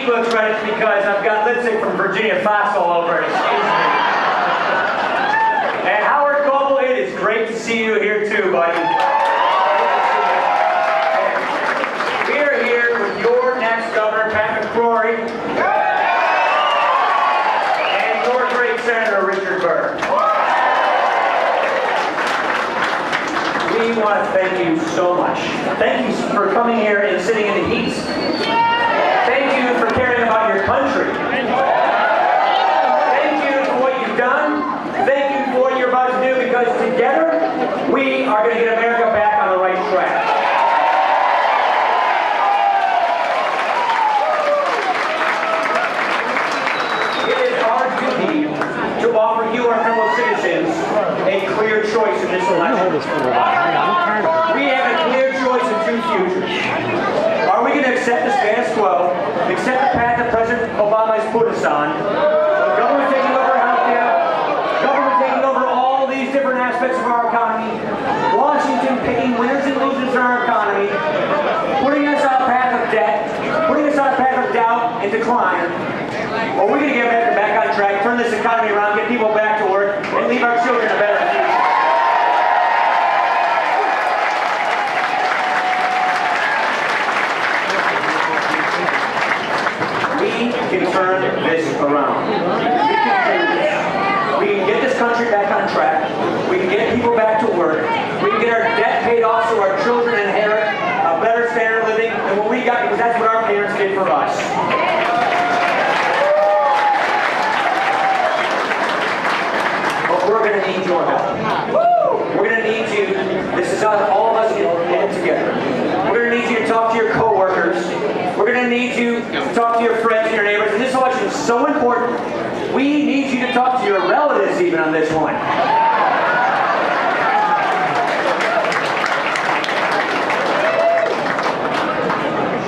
looks right, it's because I've got lipstick from Virginia Fox all over it. Excuse me. And Howard Coble, it is great to see you here too, buddy. We are here with your next governor, Patrick Rory, and your great Senator Richard Burr. We want to thank you so much. Thank you for coming here and sitting in the heat. Thank you for caring about your country. Thank you for what you've done. Thank you for what you're about to do, because together we are going to get America back on the right track. It is our duty to offer you, our fellow citizens, a clear choice in this election. We have a clear choice in two futures. Are we going to accept the status quo, accept the path that President Obama has put us on, government taking over healthcare, government taking over all these different aspects of our economy, Washington picking winners and losers in our economy, putting us on a path of debt, putting us on a path of doubt and decline? Or are we going to get back on track, turn this economy around, get people back to work, and leave our children a better future? We can turn this around. We can get this country back on track. We can get people back to work. We can get our debt paid off so our children inherit a better standard of living than what we got, because that's what our parents did for us. But we're going to need your help. We're going to need you. This is how all of us get in together. We're going to need you to talk to your co-workers. We're going to need you to talk to your friends and your neighbors. And this election is so important. We need you to talk to your relatives even on this one.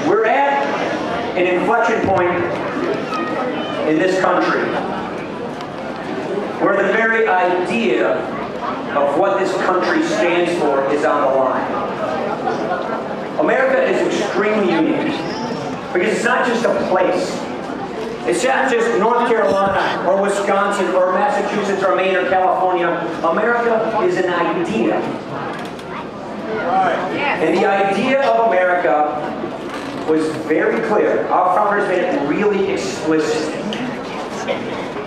We're at an inflection point in this country where the very idea of what this country stands for is on the line. America is extremely unique, because it's not just a place. It's not just North Carolina or Wisconsin or Massachusetts or Maine or California. America is an idea. And the idea of America was very clear. Our founders made it really explicit.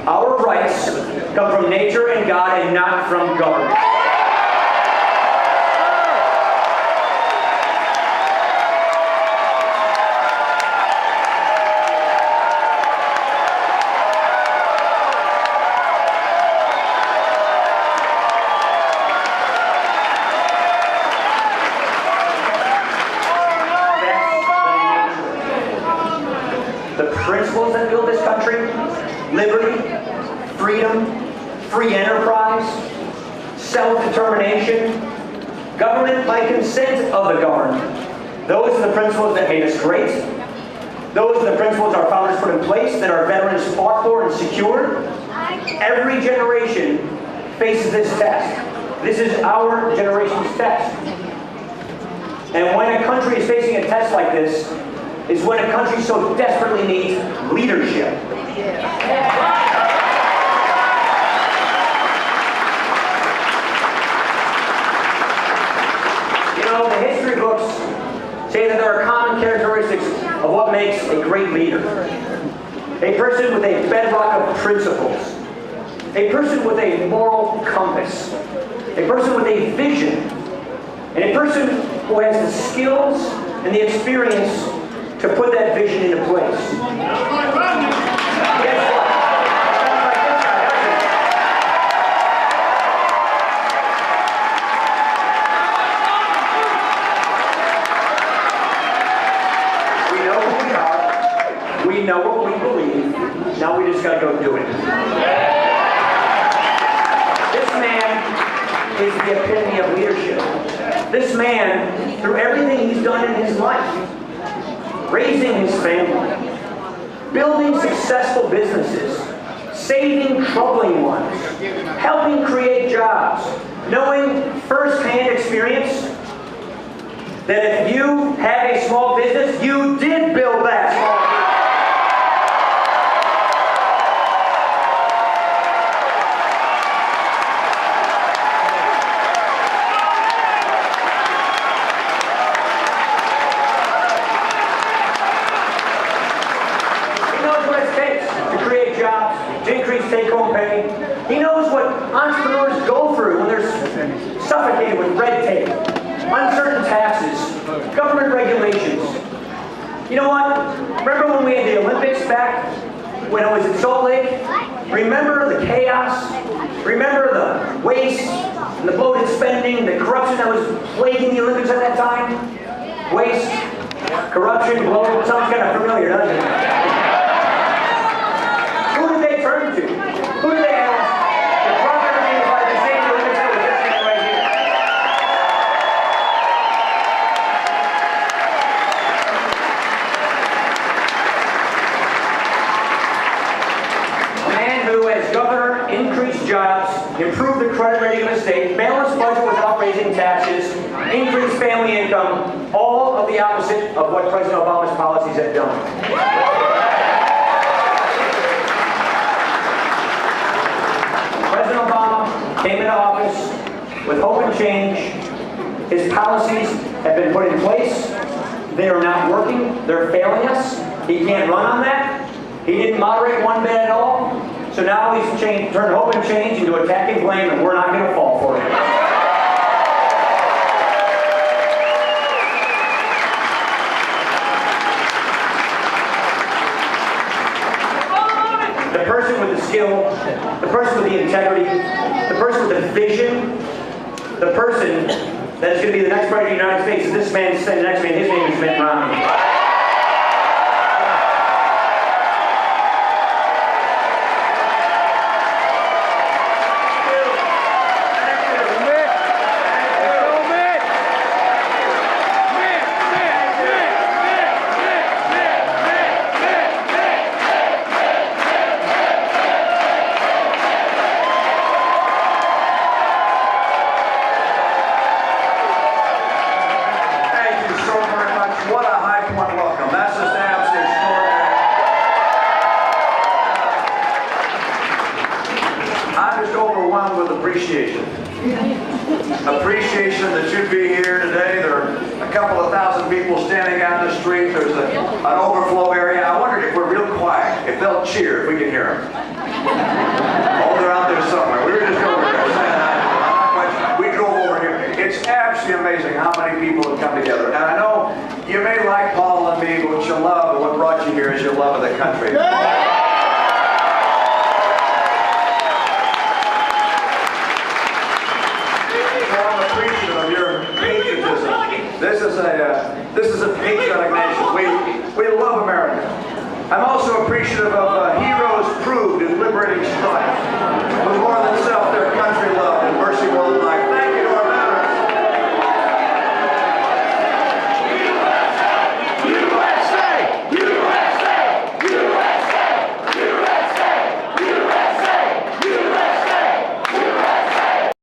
Our rights come from nature and God, and not from government. Principles that build this country: liberty, freedom, free enterprise, self-determination, government by consent of the governed. Those are the principles that made us great. Those are the principles our founders put in place, that our veterans fought for and secured. Every generation faces this test. This is our generation's test. And when a country is facing a test like this, is when a country so desperately needs leadership. You know, the history books say that there are common characteristics of what makes a great leader. A person with a bedrock of principles. A person with a moral compass. A person with a vision. And a person who has the skills and the experience to put that vision into place. Guess what? We know who we are. We know what we believe. Now we just got to go do it. This man is the epitome of leadership. This man, through everything he's done in his life, raising his family, building successful businesses, saving troubling ones, helping create jobs, knowing first-hand experience that if you have a small business, you did build that small business. way. He knows what entrepreneurs go through when they're suffocated with red tape, uncertain taxes, government regulations. You know what? Remember when we had the Olympics back when it was in Salt Lake? Remember the chaos? Remember the waste and the bloated spending, the corruption that was plaguing the Olympics at that time? Waste, corruption, bloated, sounds kind of familiar, doesn't it? Who did they turn to? Who did they ask? The prophet of the by the same Olympics that was just right here. A man who, as governor, increased jobs, improved the credit rating of the state, balanced budget without raising taxes, increased family income, all of the opposite of what President Obama's policies have done. President Obama came into office with hope and change. His policies have been put in place. They are not working. They're failing us. He can't run on that. He didn't moderate one bit at all. So now he's turned hope and change into attack and blame, and we're not going to fall for it. The person with the skill, the person with the integrity, the person with the vision, the person that is going to be the next president of the United States is this man, the next man, his name is Mitt Romney. Appreciation that you'd be here today. There are a couple of thousand people standing out in the street. There's an overflow area. I wondered if we're real quiet, if they'll cheer, if we can hear them. Oh, they're out there somewhere. We were just over there saying hi. We drove over here. It's absolutely amazing how many people have come together. And I know you may like Paul and me, but what you love and what brought you here is your love of the country. This is a patriotic nation. We love America. I'm also appreciative of heroes proved in liberating strife.